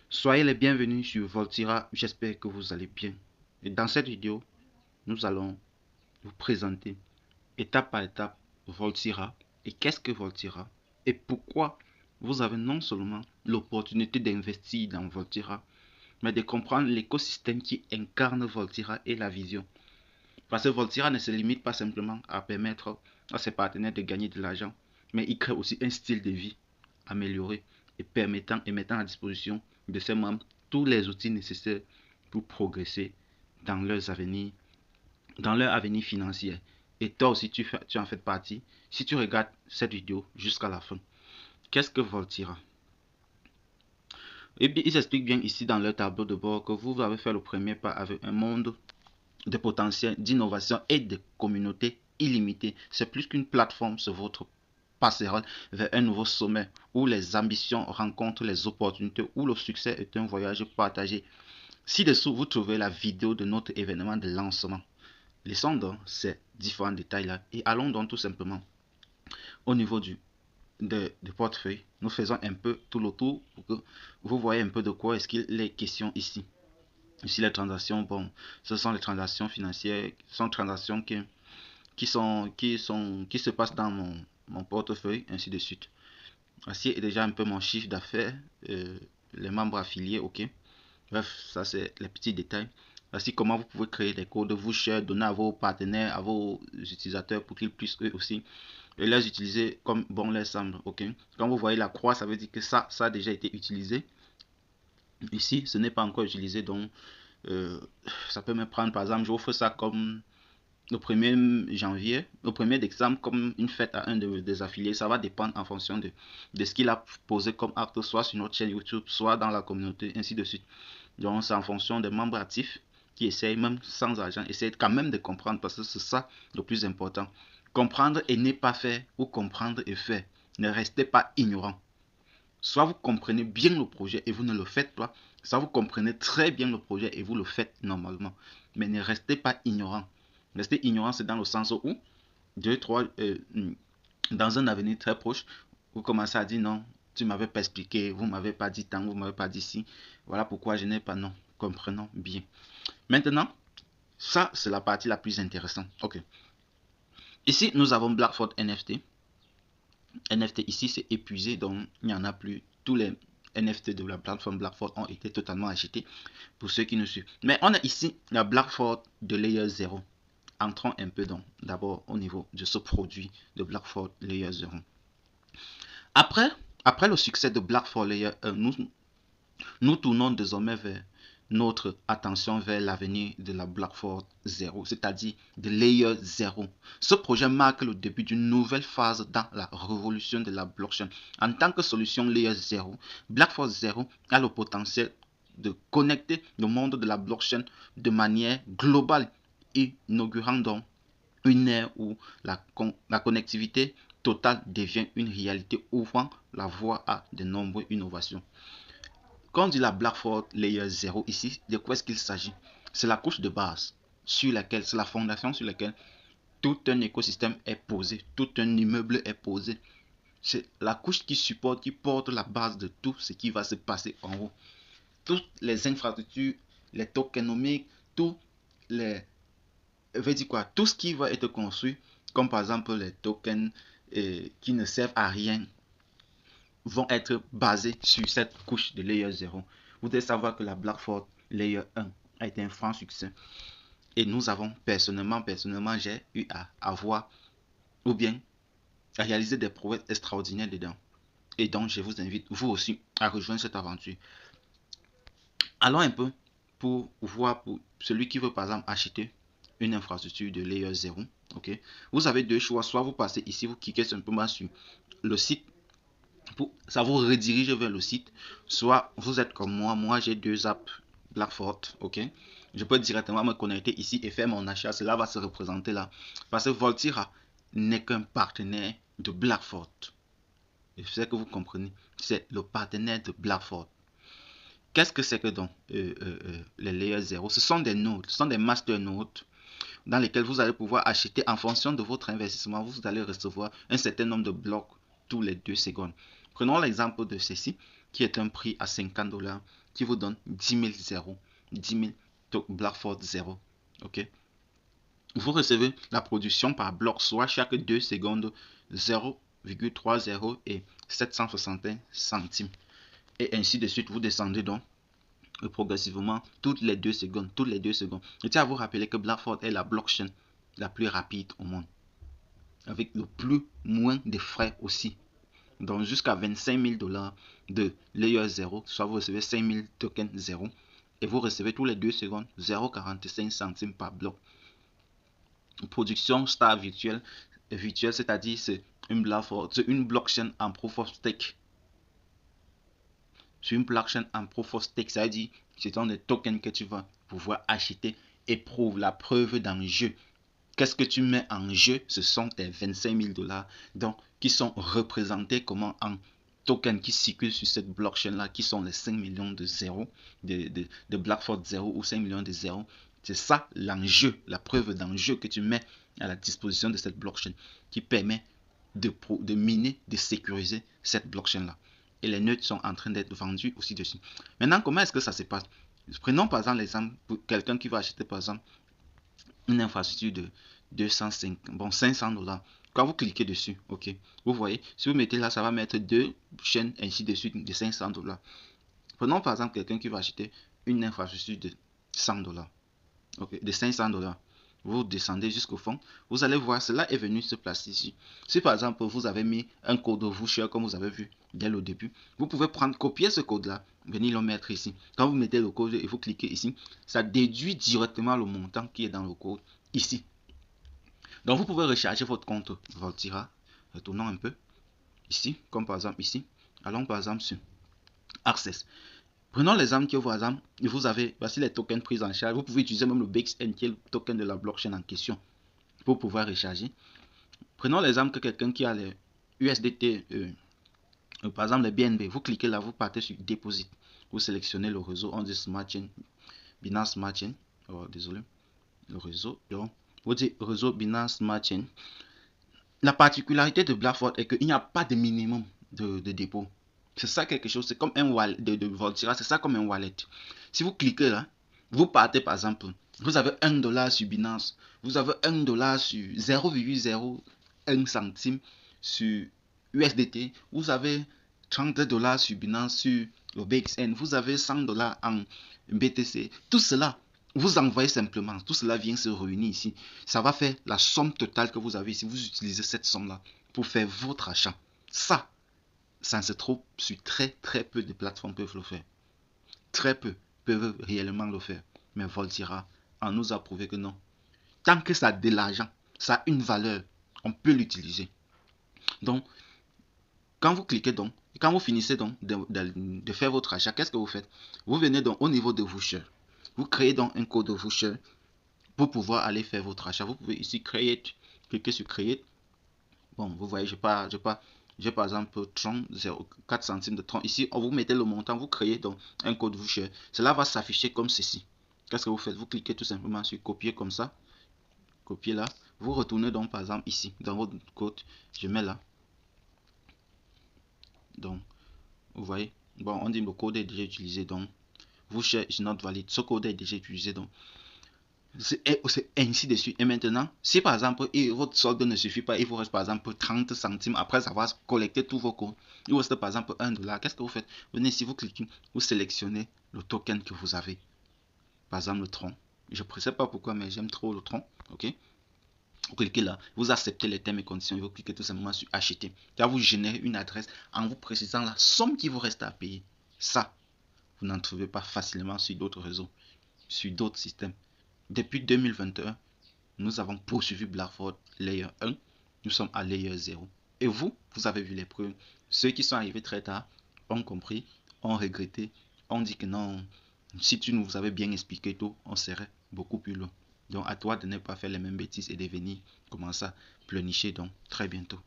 Soyez les bienvenus sur Voltira, j'espère que vous allez bien. Et dans cette vidéo, nous allons vous présenter étape par étape Voltira et qu'est-ce que Voltira et pourquoi vous avez non seulement l'opportunité d'investir dans Voltira, mais de comprendre l'écosystème qui incarne Voltira et la vision. Parce que Voltira ne se limite pas simplement à permettre à ses partenaires de gagner de l'argent, mais il crée aussi un style de vie amélioré et mettant à disposition de ses membres tous les outils nécessaires pour progresser dans dans leur avenir financier. Et toi aussi, tu en fais partie si tu regardes cette vidéo jusqu'à la fin. Qu'est-ce que Voltira? Et bien, ils expliquent bien ici dans leur tableau de bord que vous avez fait le premier pas avec un monde de potentiel, d'innovation et de communauté illimitée. C'est plus qu'une plateforme, c'est votre passerelle vers un nouveau sommet où les ambitions rencontrent les opportunités, où le succès est un voyage partagé. Ci-dessous, vous trouvez la vidéo de notre événement de lancement. Laissons donc ces différents détails-là et allons donc tout simplement au niveau du portefeuille. Nous faisons un peu tout le tour pour que vous voyez un peu de quoi est-ce qu'il est question ici. Ici, les transactions, bon, ce sont les transactions financières, ce sont transactions qui se passent dans mon portefeuille, ainsi de suite. Voici déjà un peu mon chiffre d'affaires, les membres affiliés, ok. Bref, ça c'est les petits détails. Voici comment vous pouvez créer des codes, vous share, donner à vos partenaires, à vos utilisateurs pour qu'ils puissent eux aussi les utiliser comme bon leur semble, ok. Quand vous voyez la croix, ça veut dire que ça a déjà été utilisé. Ici, ce n'est pas encore utilisé, donc ça peut me prendre, par exemple, j'offre ça comme le 1er janvier, le 1er décembre, comme une fête à un des affiliés. Ça va dépendre en fonction de ce qu'il a posé comme acte, soit sur notre chaîne YouTube, soit dans la communauté, ainsi de suite. Donc, c'est en fonction des membres actifs qui essayent, même sans argent, essayent quand même de comprendre, parce que c'est ça le plus important. Comprendre et ne pas faire, ou comprendre et faire. Ne restez pas ignorant. Soit vous comprenez bien le projet et vous ne le faites pas, soit vous comprenez très bien le projet et vous le faites normalement. Mais ne restez pas ignorant. Rester ignorant, c'est dans le sens où, dans un avenir très proche, vous commencez à dire non, tu ne m'avais pas expliqué, vous ne m'avez pas dit tant, vous ne m'avez pas dit si. Voilà pourquoi je n'ai pas non. Comprenons bien. Maintenant, ça, c'est la partie la plus intéressante. Ok. Ici, nous avons Blackford NFT. NFT ici, c'est épuisé, donc il n'y en a plus. Tous les NFT de la plateforme Blackford ont été totalement achetés pour ceux qui nous suivent. Mais on a ici la Blackford de Layer 0. Entrons un peu d'abord au niveau de ce produit de Blackford Layer 0. Après le succès de Blackford Layer 1, nous tournons désormais vers notre attention vers l'avenir de la Blackford 0, c'est-à-dire de Layer 0. Ce projet marque le début d'une nouvelle phase dans la révolution de la blockchain. En tant que solution Layer 0, Blackford 0 a le potentiel de connecter le monde de la blockchain de manière globale, inaugurant donc une ère où la connectivité totale devient une réalité, ouvrant la voie à de nombreuses innovations. Quand on dit la Blackford Layer 0 ici, de quoi est-ce qu'il s'agit? C'est la couche de base sur laquelle, c'est la fondation sur laquelle tout un écosystème est posé, tout un immeuble est posé. C'est la couche qui supporte, qui porte la base de tout ce qui va se passer en haut. Toutes les infrastructures, les tokenomiques, tous les, tout ce qui va être construit, comme par exemple les tokens qui ne servent à rien, vont être basés sur cette couche de Layer 0. Vous devez savoir que la Blackford Layer 1 a été un franc succès. Et nous avons personnellement, j'ai eu à avoir ou bien à réaliser des prouesses extraordinaires dedans. Et donc, je vous invite, vous aussi, à rejoindre cette aventure. Allons un peu pour voir, pour celui qui veut par exemple acheter une infrastructure de Layer 0. Ok, vous avez deux choix. Soit vous passez ici, vous cliquez simplement sur le site, ça vous redirige vers le site. Soit vous êtes comme moi j'ai deux apps Blackford, ok. Je peux directement me connecter ici et faire mon achat. Cela va se représenter là. Parce que Voltira n'est qu'un partenaire de Blackford. Je sais que vous comprenez. C'est le partenaire de Blackford. Qu'est-ce que c'est que donc les Layer 0? Ce sont des nodes, ce sont des master nodes dans lesquels vous allez pouvoir acheter en fonction de votre investissement. Vous allez recevoir un certain nombre de blocs tous les 2 secondes. Prenons l'exemple de ceci, qui est un prix à 50 $, qui vous donne 10 000 zéros, 10 000 Blackford 0. Ok. Vous recevez la production par bloc, soit chaque 2 secondes 0,30 et 761 centimes. Et ainsi de suite, vous descendez donc progressivement toutes les 2 secondes, toutes les 2 secondes. Je tiens à vous rappeler que Blackford est la blockchain la plus rapide au monde, avec le plus moins de frais aussi. Donc jusqu'à 25 000 $ de layer 0, soit vous recevez 5 000 tokens 0 et vous recevez tous les 2 secondes 0,45 centimes par bloc. Production star virtuelle, c'est-à-dire c'est une blockchain en proof of stake. Sur une blockchain en proof of stake, ça veut dire que ce sont des tokens que tu vas pouvoir acheter et prouve la preuve d'enjeu. Qu'est-ce que tu mets en jeu? Ce sont tes 25 000 $, donc qui sont représentés comment en tokens qui circulent sur cette blockchain là, qui sont les 5 millions de zéros, de Blackford 0 ou 5 millions de zéros. C'est ça l'enjeu, la preuve d'enjeu que tu mets à la disposition de cette blockchain qui permet de miner, de sécuriser cette blockchain là. Et les nœuds sont en train d'être vendus aussi dessus. Maintenant, comment est-ce que ça se passe? Prenons par exemple l'exemple pour quelqu'un qui va acheter par exemple une infrastructure de 500 $. Quand vous cliquez dessus, ok, vous voyez, si vous mettez là, ça va mettre 2 chaînes ainsi de suite de 500 $. Prenons par exemple quelqu'un qui va acheter une infrastructure de 100 $, ok, de 500 $. Vous descendez jusqu'au fond, vous allez voir, cela est venu se placer ici. Si par exemple vous avez mis un code voucher comme vous avez vu dès le début, vous pouvez copier ce code là, venir le mettre ici. Quand vous mettez le code et vous cliquez ici, ça déduit directement le montant qui est dans le code ici. Donc vous pouvez recharger votre compte Voltira. Retournons un peu ici, comme par exemple ici. Allons par exemple sur Access. Prenons l'exemple que vous avez, voici les tokens pris en charge. Vous pouvez utiliser même le BXN qui est le token de la blockchain en question pour pouvoir recharger. Prenons l'exemple que quelqu'un qui a les USDT, par exemple les BNB, vous cliquez là, vous partez sur Deposit. Vous sélectionnez le réseau, on dit Smart Chain, Binance Smart Chain. Oh, désolé, le réseau. Donc, vous dites réseau Binance Smart Chain. La particularité de Blackford est qu'il n'y a pas de minimum de dépôt. C'est ça quelque chose, c'est comme un wallet de Voltira, c'est ça comme un wallet. Si vous cliquez là, vous partez par exemple, vous avez 1 $ sur Binance, vous avez 1 $ sur 0,01 centime sur USDT, vous avez 30 $ sur Binance, sur le BXN, vous avez 100 $ en BTC, tout cela, vous envoyez simplement, tout cela vient se réunir ici. Ça va faire la somme totale que vous avez ici, vous utilisez cette somme-là pour faire votre achat. Ça se trouve sur très peu de plateformes peuvent le faire. Très peu peuvent réellement le faire. Mais Voltira, on nous a prouvé que non. Tant que ça a de l'argent, ça a une valeur, on peut l'utiliser. Donc, quand vous cliquez donc, quand vous finissez donc de faire votre achat, qu'est-ce que vous faites? Vous venez donc au niveau de voucher. Vous créez donc un code de voucher pour pouvoir aller faire votre achat. Vous pouvez ici créer, cliquer sur créer. Bon, vous voyez, j'ai par exemple 4 centimes de 30. Ici, vous mettez le montant, vous créez donc un code voucher. Cela va s'afficher comme ceci. Qu'est-ce que vous faites? Vous cliquez tout simplement sur copier comme ça. Copier là. Vous retournez donc par exemple ici, dans votre code. Je mets là. Donc, vous voyez. Bon, on dit le code est déjà utilisé. Donc, voucher is not valid. Ce code est déjà utilisé. Donc, c'est ainsi de suite. Et maintenant, si par exemple votre solde ne suffit pas, il vous reste par exemple 30 centimes après avoir collecté tous vos codes, il vous reste par exemple 1 $, qu'est-ce que vous faites? Venez ici, vous cliquez, vous sélectionnez le token que vous avez. Par exemple le tronc. Je ne sais pas pourquoi, mais j'aime trop le tronc. Ok? Vous cliquez là, vous acceptez les termes et conditions et vous cliquez tout simplement sur acheter. Là, vous générez une adresse en vous précisant la somme qui vous reste à payer. Ça, vous n'en trouvez pas facilement sur d'autres réseaux, sur d'autres systèmes. Depuis 2021, nous avons poursuivi Blackford Layer 1. Nous sommes à Layer 0. Et vous avez vu les preuves. Ceux qui sont arrivés très tard ont compris, ont regretté, ont dit que non, si tu nous avais bien expliqué tout, on serait beaucoup plus loin. Donc à toi de ne pas faire les mêmes bêtises et de venir commencer à pleurnicher donc très bientôt.